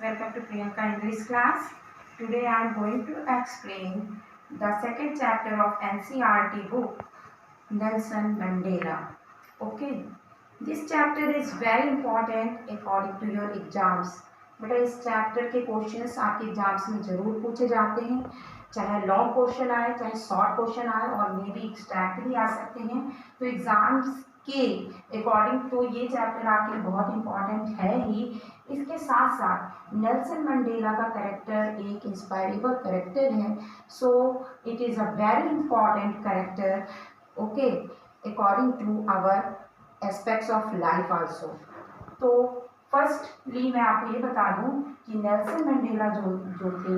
welcome to Priyanka English class. Today I am going to explain the second chapter of NCERT book, Nelson Mandela. Okay, this chapter is very important according to your exams. बेटा इस chapter के questions आपके exams में जरूर पूछे जाते हैं, चाहे लॉन्ग क्वेश्चन आए चाहे शॉर्ट क्वेश्चन आए और मे बी एक्सट्रैक्ट भी आ सकते हैं. तो एग्जाम्स के अकॉर्डिंग तो ये चैप्टर आपके बहुत इंपॉर्टेंट है ही. इसके साथ साथ नेल्सन मंडेला का कैरेक्टर एक इंस्पायरेबल कैरेक्टर है. So it is a very important character, okay, according to our aspects of life also. तो फर्स्टली मैं आपको ये बता दूं कि नेल्सन मंडेला जो थे,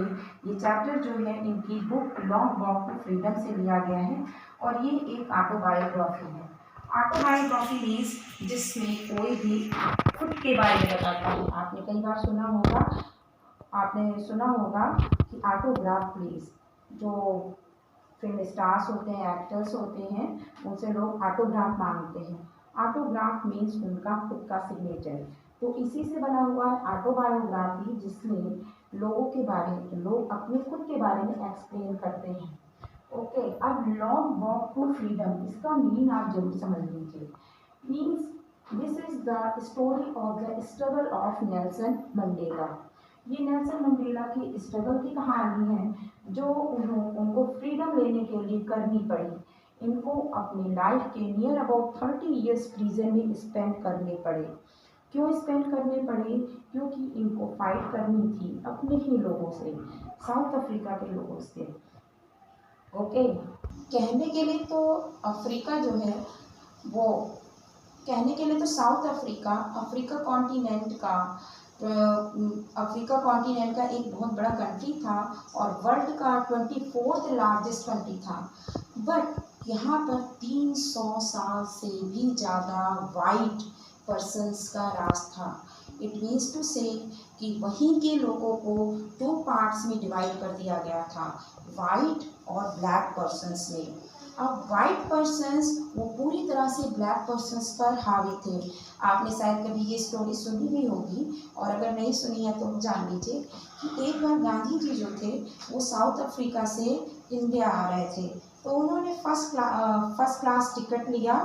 ये चैप्टर जो है इनकी book long walk to freedom से लिया गया है और ये एक ऑटोबायोग्राफी है. ऑटोबायोग्राफी मीन्स जिसमें कोई भी खुद के बारे में बताता है. आपने कई बार सुना होगा कि ऑटोग्राफ प्लीज, जो फिल्म स्टार्स होते हैं, एक्टर्स होते हैं, उनसे लोग ऑटोग्राफ मांगते हैं. ऑटोग्राफ मीन्स उनका खुद का सिग्नेचर. तो इसी से बना हुआ है ऑटोबायोग्राफी, जिसमें लोगों के बारे में, लोग अपने खुद के बारे में एक्सप्लेन करते हैं. ओके, अब लॉन्ग वॉक टू फ्रीडम, इसका मीनिंग आप जरूर समझ लीजिए. Means this is the story of the struggle of Nelson Mandela. ये नेल्सन मंडेला की स्ट्रगल की कहानी है जो उनको फ्रीडम लेने के लिए करनी पड़ी. इनको अपनी लाइफ के नियर अबाउट 30 ईयर्स प्रिजन में स्पेंड करने पड़े. क्यों स्पेंड करने पड़े? क्योंकि इनको फाइट करनी थी अपने ही लोगों से, साउथ अफ्रीका के लोगों से. ओके, कहने के लिए तो अफ्रीका जो है वो, कहने के लिए तो साउथ अफ्रीका अफ्रीका कॉन्टिनेंट का एक बहुत बड़ा कंट्री था और वर्ल्ड का 24th लार्जेस्ट कंट्री था. बट यहाँ पर 300 साल से भी ज़्यादा वाइट पर्सन्स का राज था. इट मीन्स टू से कि वहीं के लोगों को 2 पार्ट्स में डिवाइड कर दिया गया था, वाइट और ब्लैक पर्सन्स में. अब वाइट पर्सन्स वो पूरी तरह से ब्लैक पर्सन्स पर हावी थे. आपने शायद कभी ये स्टोरी सुनी भी होगी, और अगर नहीं सुनी है तो जान लीजिए कि एक बार गांधी जी जो थे वो साउथ अफ्रीका से इंडिया आ रहे थे. तो उन्होंने फर्स्ट क्लास टिकट लिया,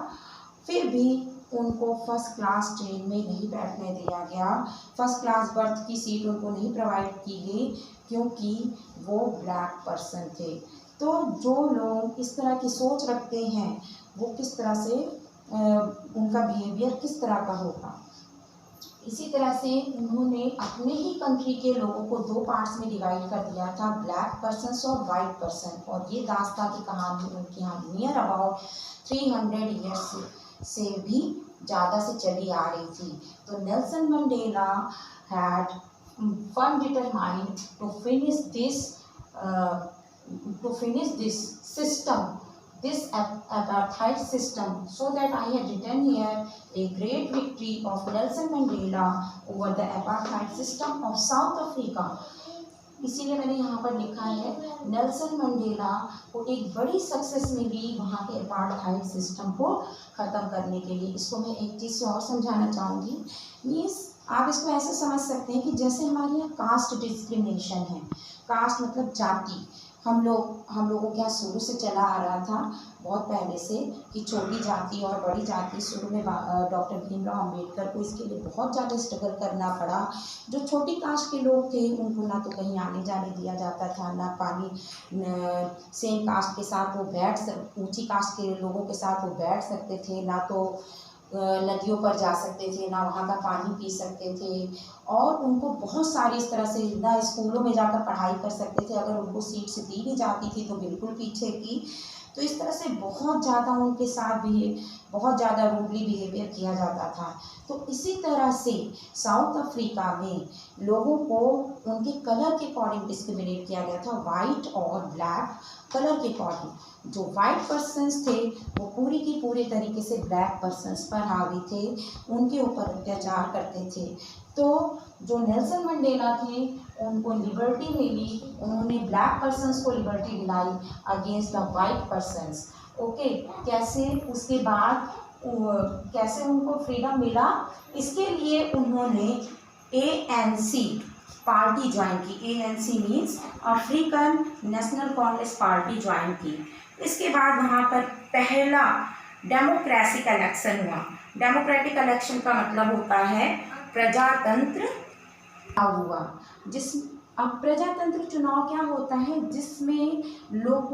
फिर भी उनको फर्स्ट क्लास ट्रेन में नहीं बैठने दिया गया. फर्स्ट क्लास बर्थ की सीट उनको नहीं प्रोवाइड की गई क्योंकि वो ब्लैक पर्सन थे. तो जो लोग इस तरह की सोच रखते हैं वो किस तरह से उनका बिहेवियर किस तरह का होगा. इसी तरह से उन्होंने अपने ही कंट्री के लोगों को 2 पार्ट्स में डिवाइड कर दिया था, ब्लैक पर्सन्स और वाइट पर्सन. और ये दास्तां की कहानी उनके यहाँ नियर अबाउट 300 ईयर्स से भी ज़्यादा से चली आ रही थी. तो Nelson Mandela had one determined to finish this system, this apartheid system. So that I had written here a great victory of Nelson Mandela over the apartheid system of South Africa. इसीलिए मैंने यहाँ पर लिखा है Nelson Mandela को एक बड़ी success मिली वहाँ के अपार्थाइड सिस्टम को ख़त्म करने के लिए. इसको मैं एक चीज़ से और समझाना चाहूँगी. मीन्स आप इसको ऐसे समझ सकते हैं कि जैसे हमारे यहाँ कास्ट डिस्क्रिमिनेशन है. कास्ट मतलब जाति. हम लोगों के यहाँ शुरू से चला आ रहा था बहुत पहले से कि छोटी जाति और बड़ी जाति. शुरू में डॉक्टर भीमराव अम्बेडकर को इसके लिए बहुत ज़्यादा स्ट्रगल करना पड़ा. जो छोटी कास्ट के लोग थे उनको ना तो कहीं आने जाने दिया जाता था, ना पानी सेम कास्ट के साथ वो ऊंची कास्ट के लोगों के साथ वो बैठ सकते थे, ना तो नदियों पर जा सकते थे, ना वहाँ का पानी पी सकते थे. और उनको बहुत सारी इस तरह से ना स्कूलों में जाकर पढ़ाई कर सकते थे. अगर उनको सीट्स दी भी जाती थी तो बिल्कुल पीछे की. तो इस तरह से बहुत ज़्यादा उनके साथ बहुत ज़्यादा रूडली बिहेवियर किया जाता था. तो इसी तरह से साउथ अफ्रीका में लोगों को उनके कलर के अकॉर्डिंग डिस्क्रिमिनेट किया गया था, वाइट और ब्लैक कलर के अकॉर्डिंग. जो वाइट पर्सन्स थे वो पूरी की पूरी तरीके से ब्लैक पर्सन्स पर हावी थे, उनके ऊपर अत्याचार करते थे. तो जो नेल्सन मंडेला थे उनको लिबर्टी मिली, उन्होंने ब्लैक पर्सन्स को लिबर्टी दिलाई against the white persons. Okay, कैसे उसके बाद कैसे उनको फ्रीडम मिला, इसके लिए उन्होंने ANC पार्टी ज्वाइन की, ANC means African national Congress party join की। इसके बाद वहाँ पर पहला डेमोक्रेसी का इलेक्शन हुआ। डेमोक्रेटिक इलेक्शन का मतलब होता है प्रजातंत्र हुआ। अब प्रजातंत्र चुनाव क्या होता है, जिसमें लोग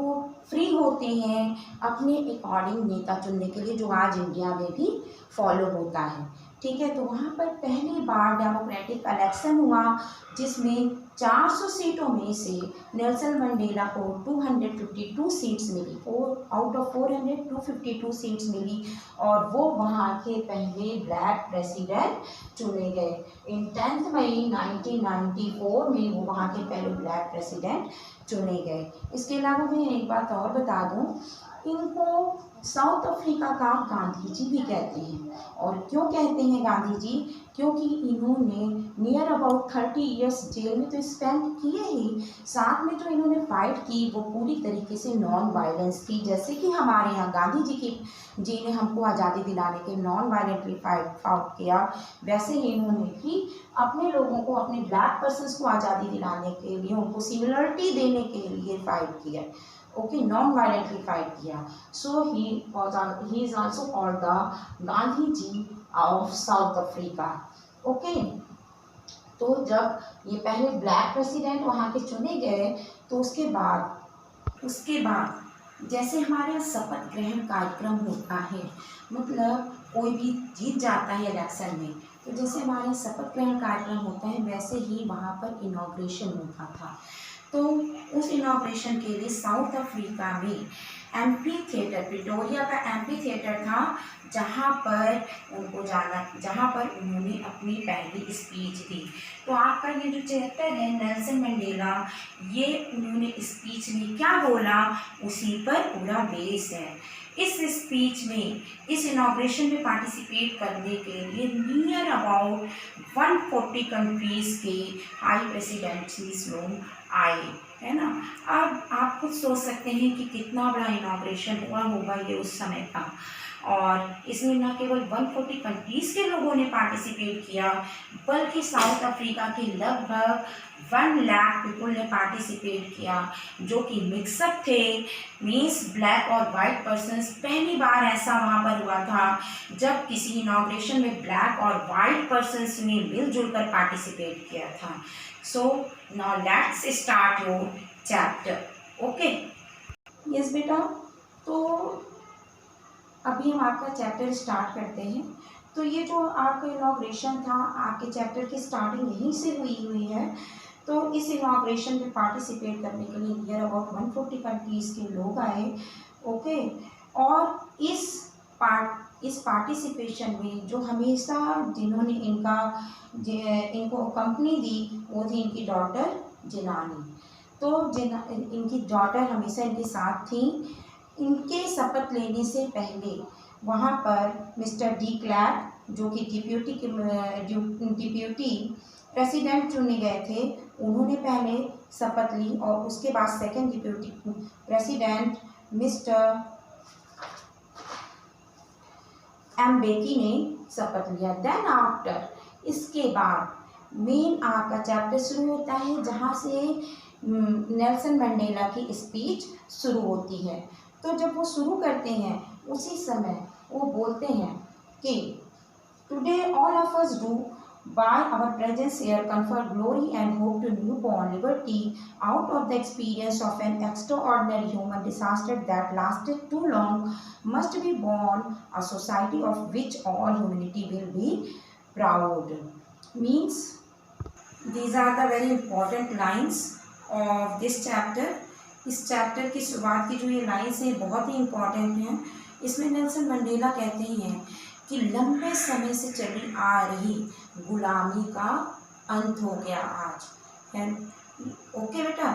फ्री होते हैं अपने अकॉर्डिंग नेता चुनने के लिए, जो आज इंडिया में भी फॉलो होता है। ठीक है, तो वहाँ पर पहली बार डेमोक्रेटिक इलेक्शन हुआ, जिसमें 400 सीटों में से नेल्सन मंडेला को 252 सीट्स मिली, आउट ऑफ 400 252 सीट्स मिली, और वो वहाँ के पहले ब्लैक प्रेसिडेंट चुने गए। इन 10 मई 1994 में वो वहाँ के पहले ब्लैक प्रेसिडेंट चुने गए। इसके अलावा मैं एक बात और बता दूं, इनको साउथ अफ्रीका का गांधी जी भी कहते हैं। और क्यों कहते हैं गांधी जी, क्योंकि इन्होंने नियर अबाउट 30 इयर्स जेल में तो स्पेंड किए ही, साथ में जो इन्होंने फाइट की वो पूरी तरीके से नॉन वायलेंस थी। जैसे कि हमारे यहाँ गांधी जी ने हमको आज़ादी दिलाने के नॉन वायलेंटली फाइट किया, वैसे ही इन्होंने भी अपने लोगों को, अपने ब्लैक पर्सन्स को आज़ादी दिलाने के लिए, उनको सिमिलरिटी देने के लिए फाइट किया। ओके, नॉन वायलेंटली फाइट किया। So he is also called the Gandhi ji of South Africa. Okay, तो जब ये पहले ब्लैक प्रेसिडेंट वहाँ के चुने गए, तो उसके बाद जैसे हमारे यहाँ शपथ ग्रहण कार्यक्रम होता है, मतलब कोई भी जीत जाता है इलेक्शन में, तो जैसे हमारे यहाँ शपथ ग्रहण कार्यक्रम होता है, वैसे ही वहाँ पर इनॉग्रेशन होता था। तो उस इनॉग्रेशन के लिए साउथ अफ्रीका में एम्पी थिएटर, प्रिटोरिया का एम्पी थिएटर था, जहाँ पर उन्होंने अपनी पहली स्पीच दी। तो आपका ये जो चैप्टर है नेल्सन मंडेला, ये उन्होंने स्पीच में क्या बोला, उसी पर पूरा बेस है। इस स्पीच में, इस इनॉग्रेशन में पार्टिसिपेट करने के लिए नियर अबाउट 140 कंट्रीज के हाई प्रेसिडेंसीज लोग आए, है ना। अब आप खुद सोच सकते हैं कि कितना बड़ा इनॉग्रेशन हुआ होगा ये उस समय का। और इसमें न केवल 140 कंट्रीज़ के लोगों ने पार्टिसिपेट किया, बल्कि साउथ अफ्रीका के लगभग 1 लाख पीपल ने पार्टिसिपेट किया, जो कि मिक्सअप थे, मीन्स ब्लैक और वाइट पर्सन्स। पहली बार ऐसा वहाँ पर हुआ था जब किसी इनॉग्रेशन में ब्लैक और वाइट पर्सन्स ने मिलजुल कर पार्टिसिपेट किया था। So now let's start your chapter. Okay, yes बेटा, तो अभी हम आपका चैप्टर स्टार्ट करते हैं। तो ये जो आपका इनॉग्रेशन था, आपके चैप्टर की स्टार्टिंग यहीं से हुई है। तो इस इनॉग्रेशन में पार्टिसिपेट करने के लिए नियर अबाउट 140 कंट्रीज़ के लोग आए। ओके, और इस पार्टिसिपेशन में जो हमेशा जिन्होंने इनको कंपनी दी, वो थी इनकी डॉटर जिनानी। तो इनकी डॉटर हमेशा इनके साथ थी। इनके शपथ लेने से पहले वहाँ पर मिस्टर डी क्लैर्क, जो कि डिप्यूटी प्रेसिडेंट चुने गए थे, उन्होंने पहले शपथ ली, और उसके बाद second deputy president mister Mbeki ने शपथ लिया। देन आफ्टर, इसके बाद मेन आपका चैप्टर शुरू होता है, जहाँ से नेल्सन मंडेला की स्पीच शुरू होती है। तो जब वो शुरू करते हैं, उसी समय वो बोलते हैं कि today all of us do by our presence here confer glory and hope to newborn liberty out of the experience of an extraordinary human disaster that lasted too long must be born a society of which all humanity will be proud. Means these are the very important lines of this chapter। इस chapter की शुरुआत की जो ये lines हैं बहुत ही important हैं। इसमें नेल्सन मंडेला कहते हैं कि लंबे समय से चली आ रही गुलामी का अंत हो गया आज, है। ओके बेटा,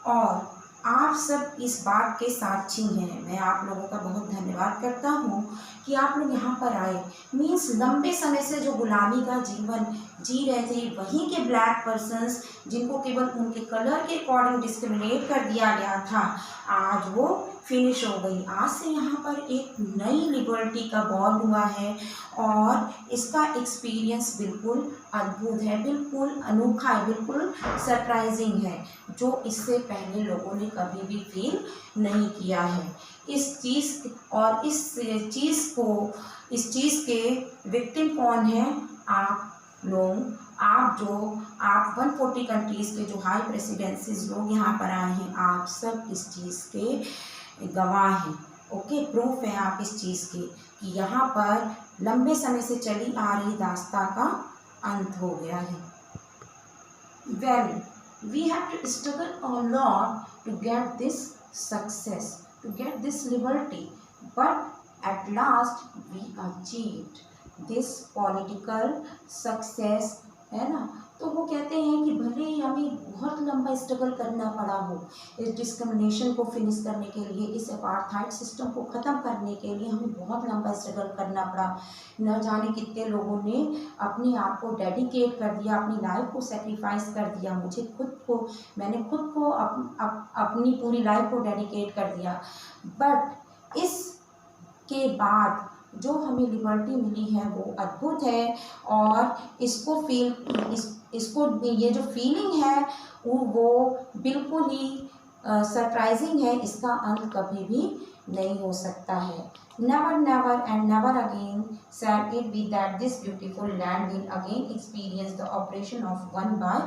और आप सब इस बात के साक्षी हैं। मैं आप लोगों का बहुत धन्यवाद करता हूँ कि आप लोग यहाँ पर आए। मीन्स लंबे समय से जो गुलामी का जीवन जी रहे थे, वहीं के ब्लैक पर्सन्स, जिनको केवल उनके कलर के अकॉर्डिंग डिस्क्रिमिनेट कर दिया गया था, आज वो फिनिश हो गई। आज से यहाँ पर एक नई लिबर्टी का बॉर्न हुआ है, और इसका एक्सपीरियंस बिल्कुल अद्भुत है, बिल्कुल अनोखा है, बिल्कुल सरप्राइजिंग है, जो इससे पहले लोगों ने कभी भी फील नहीं किया है। इस चीज़ और इस चीज़ के विक्टिम कौन है? आप लोग, आप 140 कंट्रीज़ के जो हाई प्रेसिडेंसीज लोग यहाँ पर आए हैं, आप सब इस चीज़ के गवाह हैं। ओके, प्रूफ है आप इस चीज़ के कि यहाँ पर लंबे समय से चली आ रही दास्तां का अंत हो गया है। Well, we have to struggle a lot to get this success, to get this liberty, but at last we achieved this political success, है ना। तो वो कहते हैं कि भले ही हमें बहुत लंबा स्ट्रगल करना पड़ा हो इस डिस्क्रिमिनेशन को फिनिश करने के लिए, इस अपार्थाइड सिस्टम को ख़त्म करने के लिए हमें बहुत लंबा स्ट्रगल करना पड़ा। न जाने कितने लोगों ने अपने आप को डेडिकेट कर दिया, अपनी लाइफ को सेक्रीफाइस कर दिया। मैंने खुद को अपनी पूरी लाइफ को डेडिकेट कर दिया। बट इसके बाद जो हमें लिबर्टी मिली है वो अद्भुत है, और इसको ये जो फीलिंग है वो बिल्कुल ही सरप्राइजिंग है। इसका अंत कभी भी नहीं हो सकता है। Never never and never again shall it be that this beautiful land will again experience the operation of one by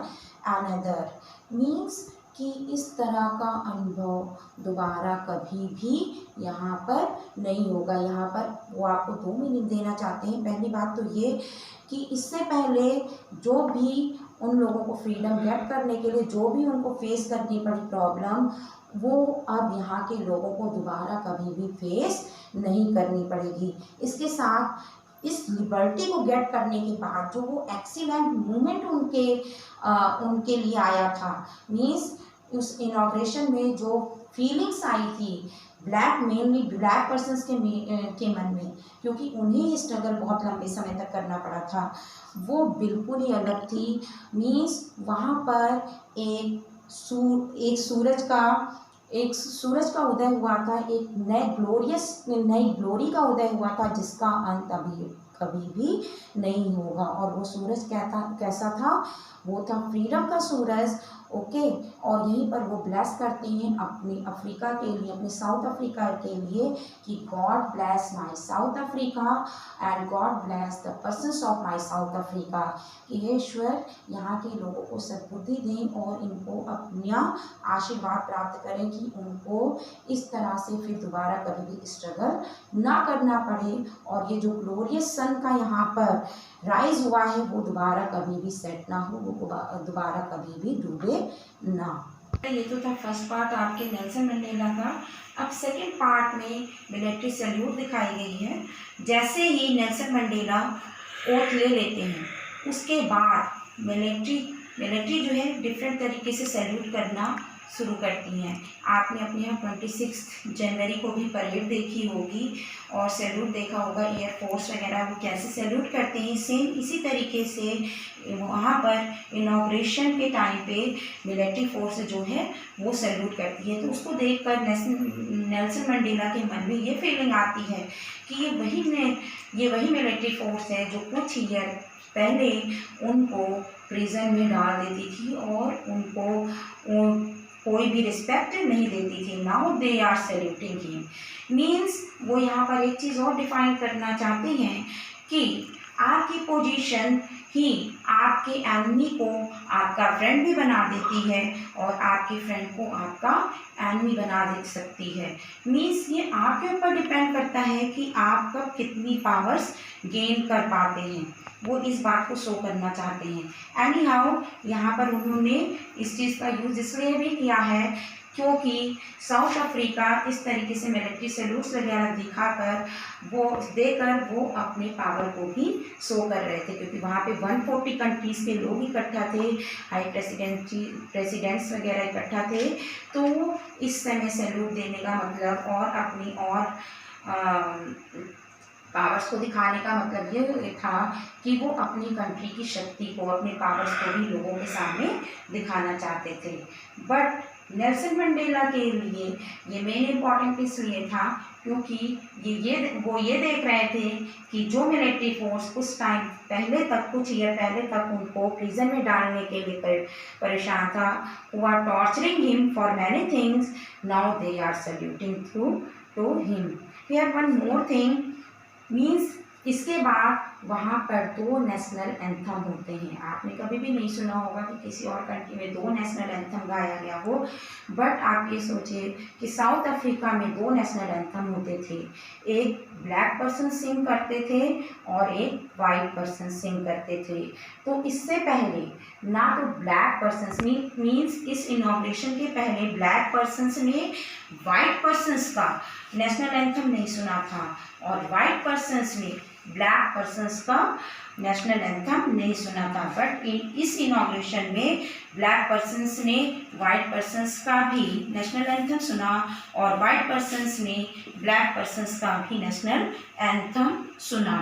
another. Means कि इस तरह का अनुभव दोबारा कभी भी यहाँ पर नहीं होगा। यहाँ पर वो आपको 2 मीनिंग देना चाहते हैं। पहली बात तो ये कि इससे पहले जो भी उन लोगों को फ्रीडम गेट करने के लिए जो भी उनको फेस करनी पड़ी प्रॉब्लम, वो अब यहाँ के लोगों को दोबारा कभी भी फेस नहीं करनी पड़ेगी। इसके साथ इस लिबर्टी को गेट करने के बाद जो वो एक्सीलेंट मूवमेंट उनके लिए आया था, मीन्स उस इनॉग्रेशन में जो फीलिंग्स आई थी मेनली ब्लैक पर्सन्स के मन में, क्योंकि उन्हें स्ट्रगल बहुत लंबे समय तक करना पड़ा था, वो बिल्कुल ही अलग थी। मीन्स वहाँ पर एक सूरज का उदय हुआ था, एक नई ग्लोरी का उदय हुआ था, जिसका अंत अभी कभी भी नहीं होगा। और वो सूरज कैसा था? वो था फ्रीडम का सूरज। ओके, और यहीं पर वो ब्लेस करते हैं अपने अफ्रीका के लिए, अपने साउथ अफ्रीका के लिए कि God bless my south Africa and God bless the persons of my south Africa. कि हे ईश्वर, यहाँ के लोगों को सद्बुद्धि दें और इनको अपना आशीर्वाद प्राप्त करें कि उनको इस तरह से फिर दोबारा कभी भी स्ट्रगल ना करना पड़े, और ये जो ग्लोरियस सन का यहाँ पर राइज हुआ है वो दोबारा कभी भी सेट ना हो, वो दोबारा कभी भी डूबे ना। ये तो था फर्स्ट पार्ट आपके नेल्सन मंडेला का। अब सेकंड पार्ट में मिलिट्री सैल्यूट दिखाई गई है। जैसे ही नेल्सन मंडेला ओथ ले लेते हैं, उसके बाद मिलिट्री जो है डिफरेंट तरीके से सैल्यूट करना शुरू करती हैं। आपने अपने यहाँ 26 जनवरी को भी परेड देखी होगी और सैल्यूट देखा होगा, एयरफोर्स वगैरह वो कैसे सैल्यूट करते हैं। सेम इसी तरीके से वहाँ पर इनॉग्रेशन के टाइम पे मिलिट्री फोर्स जो है वो सैल्यूट करती है। तो उसको देखकर नेल्सन मंडेला के मन में ये फीलिंग आती है कि ये वही मिलिट्री फोर्स है जो कुछ ईयर पहले उनको प्रिजन में डाल देती थी और उनको कोई भी रिस्पेक्ट नहीं देती थी। Now they are saluting him. Means वो यहाँ पर एक चीज़ और डिफाइन करना चाहते हैं कि आपकी पोजीशन ही आपके एनिमी को आपका फ्रेंड भी बना देती है और आपके फ्रेंड को आपका एनिमी बना दे सकती है। मीन्स ये आपके ऊपर डिपेंड करता है कि आप कब कितनी पावर्स गेन कर पाते हैं, वो इस बात को शो करना चाहते हैं। एनी हाउ यहाँ पर उन्होंने इस चीज़ का यूज़ इसलिए भी किया है क्योंकि साउथ अफ्रीका इस तरीके से मिलिट्री सैल्यूट्स वगैरह देकर वो अपने पावर को भी शो कर रहे थे, क्योंकि वहाँ पे 140 कंट्रीज़ के लोग इकट्ठा थे, हाई प्रेसिडेंट्स वगैरह इकट्ठा थे। तो इस समय सैल्यूट देने का मतलब और अपनी पावर्स को दिखाने का मतलब ये था कि वो अपनी कंट्री की शक्ति को, अपने पावर्स को भी लोगों के सामने दिखाना चाहते थे। बट नेल्सन मंडेला के लिए ये मेन इम्पॉर्टेंट इसलिए था क्योंकि वो ये देख रहे थे कि जो मिलिट्री फोर्स कुछ टाइम पहले तक, कुछ ईयर पहले तक उनको प्रिजन में डालने के लिए परेशान था, who are torturing him for many things, now they are saluting through to him. Here one more thing means इसके बाद वहाँ पर 2 नेशनल एंथम होते हैं। आपने कभी भी नहीं सुना होगा कि किसी और कंट्री में 2 नेशनल एंथम गाया गया हो, बट आप ये सोचिए कि साउथ अफ्रीका में 2 नेशनल एंथम होते थे। एक ब्लैक पर्सन सिंग करते थे और एक वाइट पर्सन सिंग करते थे। तो इससे पहले ना तो ब्लैक पर्सन्स मीन्स इस इनॉग्रेशन के पहले ब्लैक पर्सन्स ने वाइट पर्सन्स का नेशनल एंथम नहीं सुना था और वाइट पर्सन्स ने ब्लैक पर्सन्स का नेशनल एंथम नहीं सुना था। बट इस इनॉग्रेशन में ब्लैक पर्सन्स ने वाइट पर्सन्स का भी नेशनल एंथम सुना और वाइट पर्सन्स ने ब्लैक पर्सन्स का भी नेशनल एंथम सुना।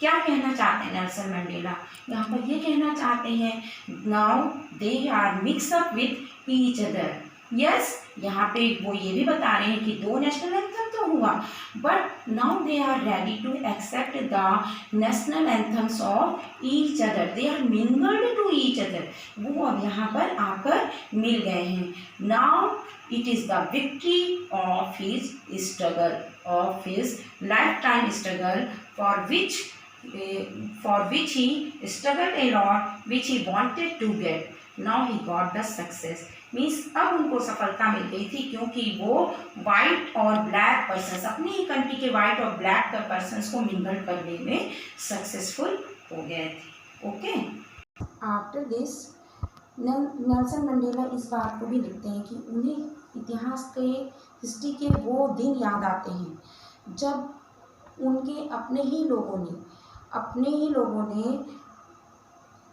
क्या कहना चाहते हैं नेल्सन मंडेला? यहाँ पर ये कहना चाहते हैं now they are mix up with each other. Yes, यहाँ पे वो ये भी बता रहे हैं कि 2 नेशनल एंथम तो हुआ, but now they are ready to accept the national anthems of each other, they are mingled to each other. वो अब यहाँ पर आकर मिल गए हैं। Now it is the victory of his struggle, of his lifetime struggle for which he struggled a lot, which he wanted to get. Now he got the success. Means अब उनको सफलता मिल गई थी क्योंकि वो वाइट और black persons, अपनी ही country के वाइट और ब्लैक पर्सन्स को मिंगल करने में सक्सेसफुल हो गए थे। Okay, after this Nelson Mandela इस बात को भी लिखते हैं कि उन्हें इतिहास के, हिस्ट्री के वो दिन याद आते हैं जब उनके अपने ही लोगों ने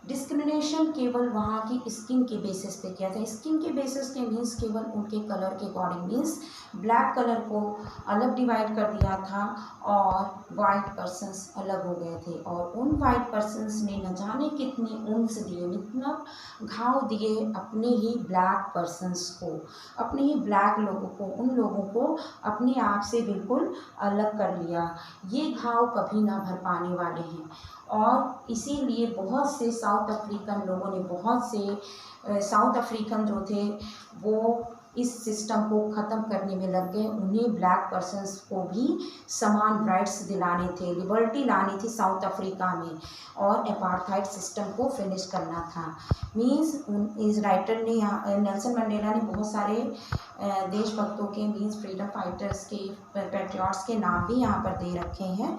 डिस्क्रिमिनेशन केवल वहाँ की स्किन के बेसिस पे किया था। स्किन के बेसिस के मीन्स केवल उनके कलर के अकॉर्डिंग, मीन्स ब्लैक कलर को अलग डिवाइड कर दिया था और वाइट पर्सन्स अलग हो गए थे। और उन वाइट पर्सन्स ने न जाने कितने उन्स दिए, कितना घाव दिए अपने ही ब्लैक पर्सन्स को, अपने ही ब्लैक लोगों को, उन लोगों को अपने आप से बिल्कुल अलग कर लिया। ये घाव कभी ना भर पाने वाले हैं और इसीलिए बहुत से साउथ अफ्रीकन लोगों ने, बहुत से साउथ अफ्रीकन जो थे वो इस सिस्टम को ख़त्म करने में लग गए। उन्हें ब्लैक पर्सन्स को भी समान राइट्स दिलाने थे, लिबर्टी लानी थी साउथ अफ्रीका में और अपार्थाइड सिस्टम को फिनिश करना था। मीन्स इस राइटर ने, नेल्सन मंडेला ने बहुत सारे देशभक्तों के, मीन्स फ्रीडम फाइटर्स के, पैट्रियट्स के नाम भी यहाँ पर दे रखे हैं।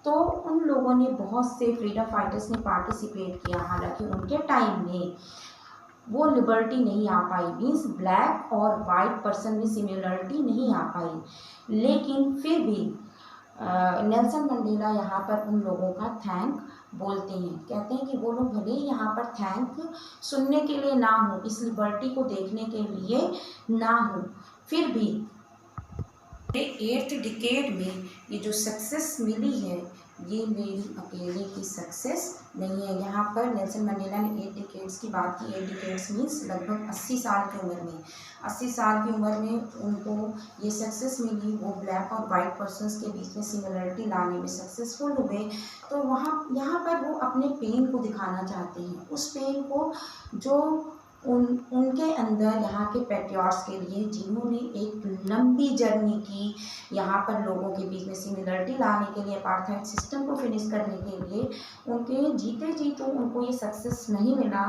तो उन लोगों ने, बहुत से फ्रीडम फाइटर्स ने पार्टिसिपेट किया। हालांकि उनके टाइम में वो लिबर्टी नहीं आ पाई, मीन्स ब्लैक और वाइट पर्सन में सिमिलरिटी नहीं आ पाई, लेकिन फिर भी नेल्सन मंडेला यहाँ पर उन लोगों का थैंक बोलते हैं। कहते हैं कि वो लोग भले ही यहाँ पर थैंक सुनने के लिए ना हो, इस लिबर्टी को देखने के लिए ना हो, फिर भी 8th डिकेड में ये जो सक्सेस मिली है ये मेरी अकेले की सक्सेस नहीं है। यहाँ पर नेल्सन मंडेला ने 8 डिकेड्स की बात की। 8 डिकेड्स मीन्स लगभग 80 साल की उम्र में, 80 साल की उम्र में उनको ये सक्सेस मिली। वो ब्लैक और वाइट पर्सन्स के बीच में सिमिलरिटी लाने में सक्सेसफुल हुए। तो यहाँ पर वो अपने पेन को दिखाना चाहते हैं, उस पेन को जो उनके अंदर यहाँ के पैट्रियट्स के लिए, जिन्होंने एक लंबी जर्नी की यहाँ पर लोगों के बीच में सिमिलरिटी लाने के लिए, अपार्थाइड सिस्टम को फिनिश करने के लिए, उनके जीते जी तो उनको ये सक्सेस नहीं मिला।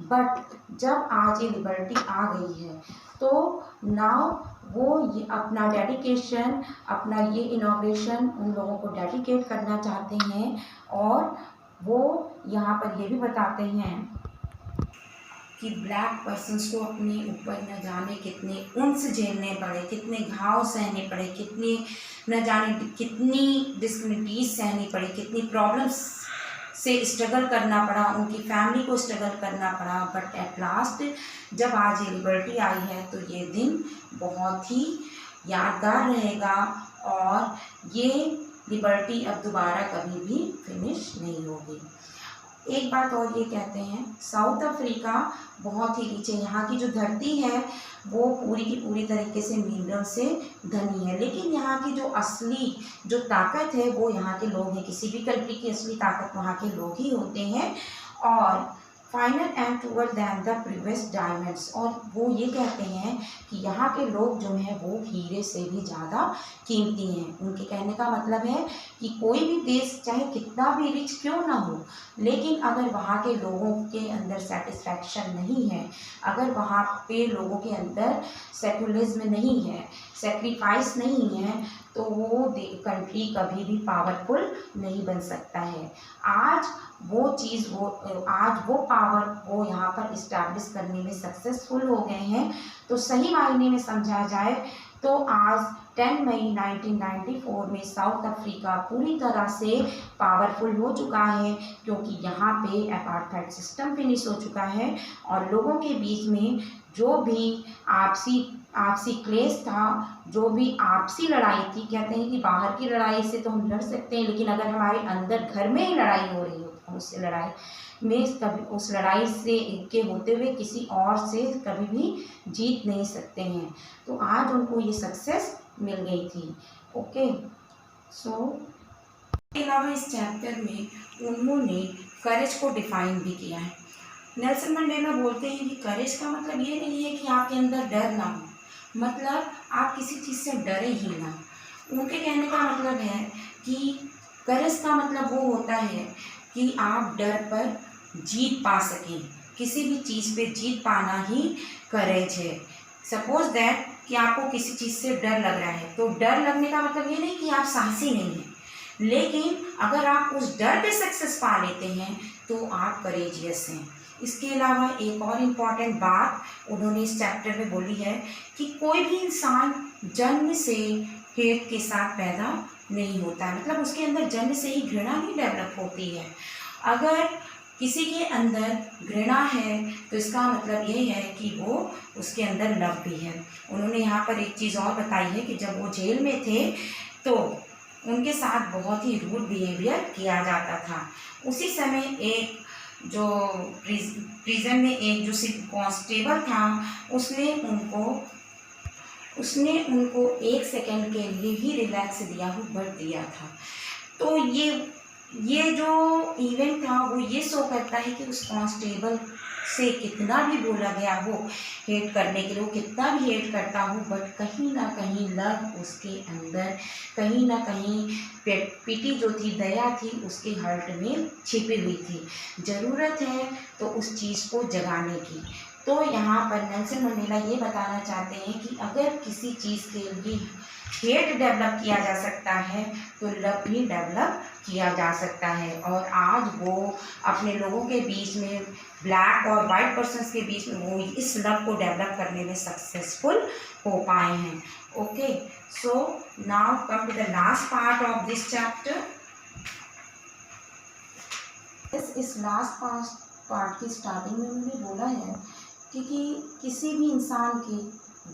बट जब आज ये लिबर्टी आ गई है तो नाउ वो ये अपना डेडिकेशन, अपना ये इनॉग्रेशन उन लोगों को डेडिकेट करना चाहते हैं। और वो यहाँ पर ये भी बताते हैं कि ब्लैक पर्सन्स को अपने ऊपर न जाने कितने उन्स झेलने पड़े, कितने घाव सहने पड़े, कितने न जाने कितनी डिस्क्रिमिनेटीज सहनी पड़ी, कितनी प्रॉब्लम्स से स्ट्रगल करना पड़ा, उनकी फैमिली को स्ट्रगल करना पड़ा। बट एट लास्ट जब आज ये लिबर्टी आई है तो ये दिन बहुत ही यादगार रहेगा और ये लिबर्टी अब दोबारा कभी भी फिनिश नहीं होगी। एक बात और ये कहते हैं, साउथ अफ्रीका बहुत ही रिच है, यहाँ की जो धरती है वो पूरी की पूरी तरीके से मिनरल से धनी है, लेकिन यहाँ की जो असली जो ताकत है वो यहाँ के लोग हैं। किसी भी कंट्री की असली ताकत वहाँ के लोग ही होते हैं। और final and truer than the previous diamonds, और वो ये कहते हैं कि यहाँ के लोग जो हैं वो हीरे से भी ज़्यादा कीमती हैं। उनके कहने का मतलब है कि कोई भी देश चाहे कितना भी रिच क्यों ना हो, लेकिन अगर वहाँ के लोगों के अंदर सेटिस्फैक्शन नहीं है, अगर वहाँ पे लोगों के अंदर सेक्युलरिज्म नहीं है, सेक्रीफाइस नहीं है, तो वो कंट्री कभी भी पावरफुल नहीं बन सकता है। आज वो चीज़ आज वो पावर वो यहाँ पर इस्टेब्लिश करने में सक्सेसफुल हो गए हैं। तो सही मायने में समझा जाए तो आज 10 मई 1994 में साउथ अफ्रीका पूरी तरह से पावरफुल हो चुका है, क्योंकि यहाँ पे अपार्थाइड सिस्टम फिनिश हो चुका है और लोगों के बीच में जो भी आपसी क्लेश था, जो भी आपसी लड़ाई थी, कहते हैं कि बाहर की लड़ाई से तो हम लड़ सकते हैं, लेकिन अगर हमारे अंदर घर में ही लड़ाई हो रही हो तो उससे लड़ाई में कभी उस लड़ाई से के होते हुए किसी और से कभी भी जीत नहीं सकते हैं। तो आज उनको ये सक्सेस मिल गई थी। ओके, इसके अलावा इस चैप्टर में उन्होंने करेज को डिफाइन भी किया है। नेल्सन मंडेला बोलते हैं कि करेज का मतलब ये नहीं है कि आपके अंदर डर ना हो, मतलब आप किसी चीज़ से डरे ही ना। उनके कहने का मतलब है कि करेज का मतलब वो होता है कि आप डर पर जीत पा सकें, किसी भी चीज़ पे जीत पाना ही करेज है। सपोज दैट कि आपको किसी चीज़ से डर लग रहा है, तो डर लगने का मतलब ये नहीं कि आप साहसी नहीं हैं, लेकिन अगर आप उस डर पे सक्सेस पा लेते हैं तो आप करेजियस हैं। इसके अलावा एक और इम्पॉर्टेंट बात उन्होंने इस चैप्टर में बोली है कि कोई भी इंसान जन्म से हेट के साथ पैदा नहीं होता है, मतलब उसके अंदर जन्म से ही घृणा नहीं डेवलप होती है। अगर किसी के अंदर घृणा है तो इसका मतलब ये है कि वो उसके अंदर लव भी है। उन्होंने यहाँ पर एक चीज़ और बताई है कि जब वो जेल में थे तो उनके साथ बहुत ही रूड बिहेवियर किया जाता था। उसी समय एक जो प्रिजन में एक जो कांस्टेबल था उसने उनको 1 सेकंड के लिए ही रिलैक्स दिया था। तो ये जो इवेंट था वो ये शो करता है कि उस कांस्टेबल से कितना भी बोला गया हो हेट करने के लिए, वो कितना भी हेट करता हो, बट कहीं ना कहीं लव उसके अंदर, कहीं ना कहीं पिटी जो थी, दया थी, उसके हार्ट में छिपी हुई थी। ज़रूरत है तो उस चीज़ को जगाने की। तो यहाँ पर नेल्सन मंडेला ये बताना चाहते हैं कि अगर किसी चीज़ के लिए हेट डेवलप किया जा सकता है तो लव भी डेवलप किया जा सकता है। और आज वो अपने लोगों के बीच में, ब्लैक और वाइट पर्सन्स के बीच में, वो इस लव को डेवलप करने में सक्सेसफुल हो पाए हैं। Okay, so now come to the last part of this chapter. इस लास्ट पार्ट की स्टार्टिंग में उन्होंने बोला है कि किसी भी इंसान के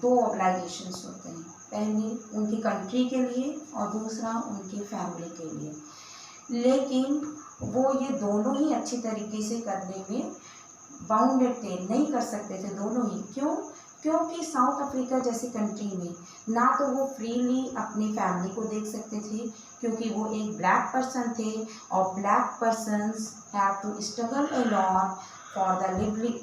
2 ऑब्लाइगेशंस होते हैं, पहली उनकी कंट्री के लिए और दूसरा उनकी फैमिली के लिए, लेकिन वो ये दोनों ही अच्छी तरीके से करने में बाउंडेड थे, नहीं कर सकते थे दोनों ही। क्योंकि साउथ अफ्रीका जैसी कंट्री में ना तो वो फ्रीली अपनी फैमिली को देख सकते थे, क्योंकि वो एक ब्लैक पर्सन थे और black persons have to struggle a lot for the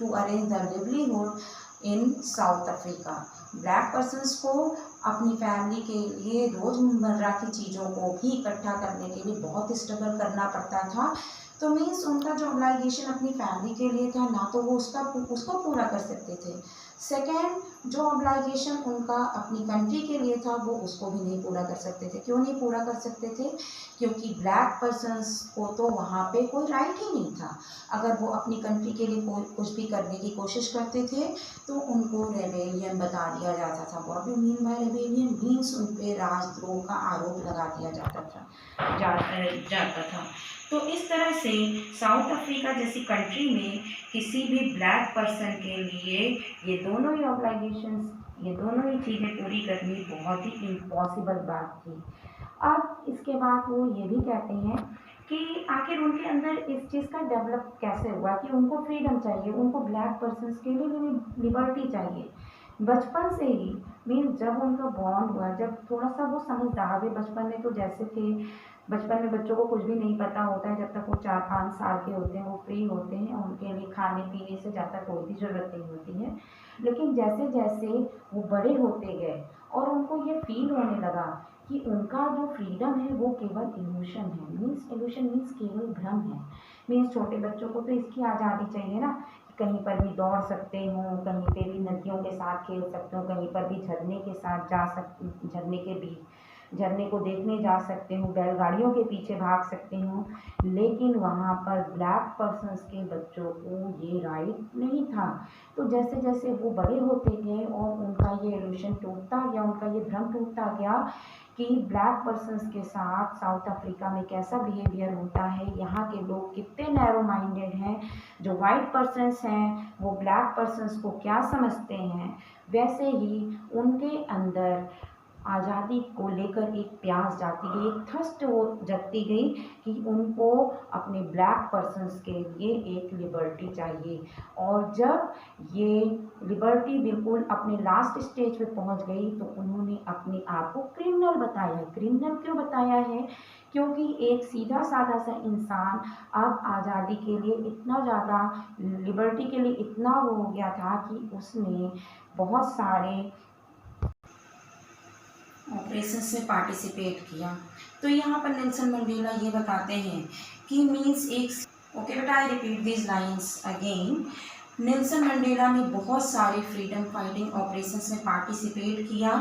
to arrange the livelihood in South Africa. Black persons को अपनी फैमिली के लिए रोज़मर्रा की चीज़ों को भी इकट्ठा करने के लिए बहुत स्ट्रगल करना पड़ता था। तो मीन्स उनका जो ऑब्लाइगेशन अपनी फैमिली के लिए था, ना तो वो उसको पूरा कर सकते थे। सेकेंड, जो ऑब्लाइगेशन उनका अपनी कंट्री के लिए था वो उसको भी नहीं पूरा कर सकते थे। क्यों नहीं पूरा कर सकते थे? क्योंकि ब्लैक पर्सन्स को तो वहाँ पे कोई राइट ही नहीं था। अगर वो अपनी कंट्री के लिए कुछ भी करने की कोशिश करते थे तो उनको रेबेलियन बता दिया जाता था। What do mean by rebellion? Means उन पर राजद्रोह का आरोप लगा दिया जाता था। तो इस तरह से साउथ अफ्रीका जैसी कंट्री में किसी भी ब्लैक पर्सन के लिए ये दोनों ही ऑब्लाइगेशंस, ये दोनों ही चीज़ें पूरी करनी बहुत ही इम्पॉसिबल बात थी। अब इसके बाद वो ये भी कहते हैं कि आखिर उनके अंदर इस चीज़ का डेवलप कैसे हुआ कि उनको फ्रीडम चाहिए, उनको ब्लैक पर्सन्स के लिए भी लिबर्टी चाहिए बचपन से ही। मीन्स जब उनका बॉन्ड हुआ, जब थोड़ा सा वो समझदार हुए, बचपन में तो जैसे थे, बचपन में बच्चों को कुछ भी नहीं पता होता है, जब तक वो 4-5 साल के होते हैं वो फ्री होते हैं, उनके लिए खाने पीने से ज़्यादा कोई भी ज़रूरत नहीं होती है। लेकिन जैसे जैसे वो बड़े होते गए और उनको ये फील होने लगा कि उनका जो फ्रीडम है वो केवल इल्यूशन है। इल्यूशन मीन्स केवल भ्रम है। मीन्स छोटे बच्चों को तो इसकी आज़ादी चाहिए ना, कहीं पर भी दौड़ सकते हो, कहीं पे भी नदियों के साथ खेल सकते हो, कहीं पर भी झरने के साथ जा सकते, झरने के बीच झरने को देखने जा सकते हो, बैलगाड़ियों के पीछे भाग सकते हो। लेकिन वहाँ पर ब्लैक पर्सन्स के बच्चों को ये राइट नहीं था। तो जैसे जैसे वो बड़े होते गए और उनका ये इल्यूशन टूटता गया, उनका ये भ्रम टूटता गया कि ब्लैक पर्सन्स के साथ साउथ अफ्रीका में कैसा बिहेवियर होता है, यहाँ के लोग कितने नैरो माइंडेड हैं, जो वाइट पर्सन्स हैं वो ब्लैक पर्सन्स को क्या समझते हैं। वैसे ही उनके अंदर आज़ादी को लेकर एक प्यास जाती गई, एक थर्स्ट वो जगती गई कि उनको अपने ब्लैक पर्सन्स के लिए एक लिबर्टी चाहिए। और जब ये लिबर्टी बिल्कुल अपने लास्ट स्टेज पे पहुंच गई तो उन्होंने अपने आप को क्रिमिनल बताया है। क्रिमिनल क्यों बताया है? क्योंकि एक सीधा साधा सा इंसान अब आज़ादी के लिए इतना ज़्यादा, लिबर्टी के लिए इतना वो हो गया था कि उसने बहुत सारे ऑपरेशंस में पार्टिसिपेट किया। तो यहाँ पर नेल्सन मंडेला ये बताते हैं कि मीन्स एक ओके बेटा, I repeat this lines again. Nelson Mandela ने बहुत सारे फ्रीडम फाइटिंग ऑपरेशंस में पार्टिसिपेट किया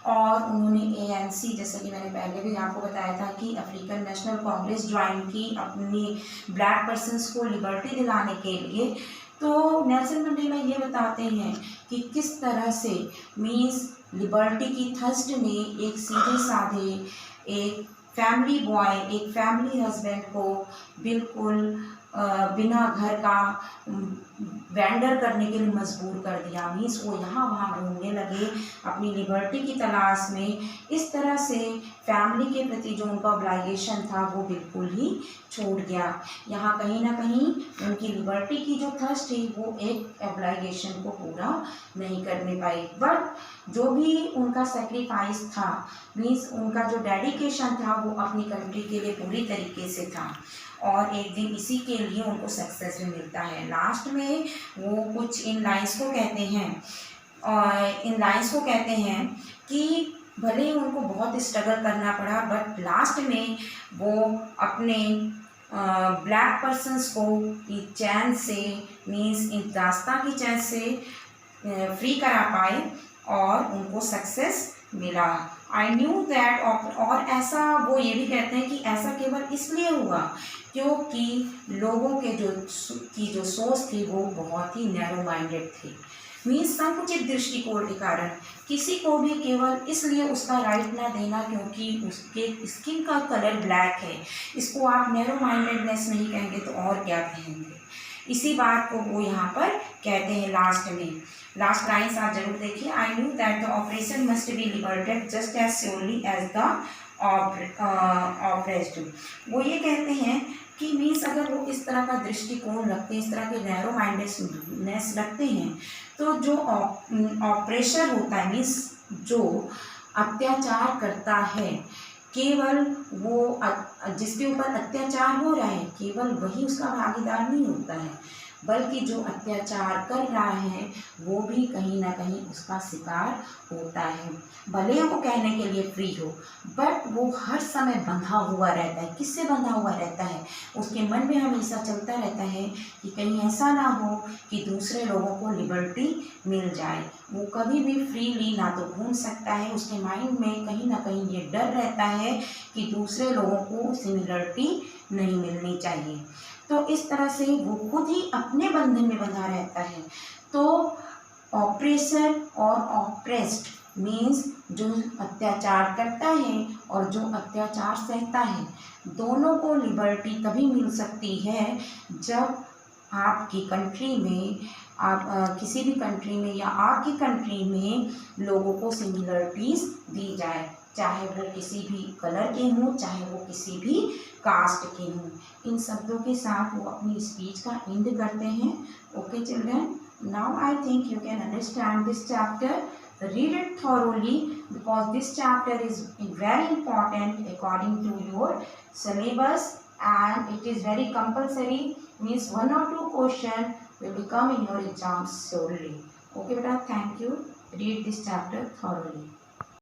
और उन्होंने ANC, जैसा कि मैंने पहले भी आपको बताया था कि अफ्रीकन नेशनल कांग्रेस ज्वाइन की अपनी ब्लैक पर्सन्स को लिबर्टी दिलाने के लिए। तो नेल्सन मंडेला ये बताते हैं कि किस तरह से मीन्स लिबर्टी की थर्स्ट ने एक सीधे साधे, एक फैमिली बॉय, एक फैमिली हस्बैंड को बिल्कुल बिना घर का वेंडर करने के लिए मजबूर कर दिया। मीन्स वो यहाँ वहाँ घूमने लगे अपनी लिबर्टी की तलाश में। इस तरह से फैमिली के प्रति जो उनका ऑब्लाइगेशन था वो बिल्कुल ही छूट गया। यहाँ कहीं ना कहीं उनकी लिबर्टी की जो थर्स्ट थी वो एक ऑब्लाइगेशन को पूरा नहीं करने पाई। बट जो भी उनका सेक्रीफाइस था, मीन्स उनका जो डेडिकेशन था वो अपनी कंट्री के लिए पूरी तरीके से था और एक दिन इसी के लिए उनको सक्सेस भी मिलता है। लास्ट में वो कुछ इन लाइन्स को कहते हैं, और इन लाइन्स को कहते हैं कि भले ही उनको बहुत स्ट्रगल करना पड़ा बट लास्ट में वो अपने ब्लैक पर्सन्स को चैन से, मीन्स इन दास्तां की चैन से फ्री करा पाए और उनको सक्सेस मिला। आई न्यू दैट। और ऐसा वो ये भी कहते हैं कि ऐसा केवल इसलिए हुआ क्योंकि लोगों के जो सोच थी वो बहुत ही नैरो माइंडेड थी। मीन्स संकुचित दृष्टिकोण के कारण किसी को भी केवल इसलिए उसका राइट ना देना क्योंकि उसके स्किन का कलर ब्लैक है, इसको आप नैरो माइंडेडनेस नहीं कहेंगे तो और क्या कहेंगे। इसी बात को वो यहाँ पर कहते हैं लास्ट में। लास्ट लाइन्स आप जरूर देखिए। I knew that the oppressor must be liberated just as surely as the oppressed. वो ये कहते हैं कि मीन्स अगर वो इस तरह का दृष्टिकोण रखते हैं, इस तरह के नैरो माइंडेडनेस रखते हैं, तो जो ऑपरेशर होता है, मीन्स जो अत्याचार करता है, केवल वो जिसके ऊपर अत्याचार हो रहा है केवल वही उसका भागीदार नहीं होता है, बल्कि जो अत्याचार कर रहा है वो भी कहीं ना कहीं उसका शिकार होता है। भले वो कहने के लिए फ्री हो बट वो हर समय बंधा हुआ रहता है। किससे बंधा हुआ रहता है? उसके मन में हमेशा चलता रहता है कि कहीं ऐसा ना हो कि दूसरे लोगों को लिबर्टी मिल जाए। वो कभी भी फ्रीली ना तो घूम सकता है, उसके माइंड में कहीं ना कहीं ये डर रहता है कि दूसरे लोगों को सिमिलरिटी नहीं मिलनी चाहिए। तो इस तरह से वो खुद ही अपने बंधन में बंधा रहता है। तो ऑपरेसर और ऑपरेस्ड मीन्स जो अत्याचार करता है और जो अत्याचार सहता है, दोनों को लिबर्टी तभी मिल सकती है जब आपकी कंट्री में, आप किसी भी कंट्री में या आपकी कंट्री में लोगों को सिमिलरिटीज़ दी जाए, चाहे वो किसी भी कलर के हों, चाहे वो किसी भी कास्ट के हूँ। इन शब्दों के साथ वो अपनी स्पीच का एंड करते हैं। Okay children, now I think you can understand this chapter. Read it thoroughly because this chapter is very important according to your syllabus and it is very compulsory, means 1 or 2 question will become in your exams surely. Okay beta, thank you. Read this chapter thoroughly.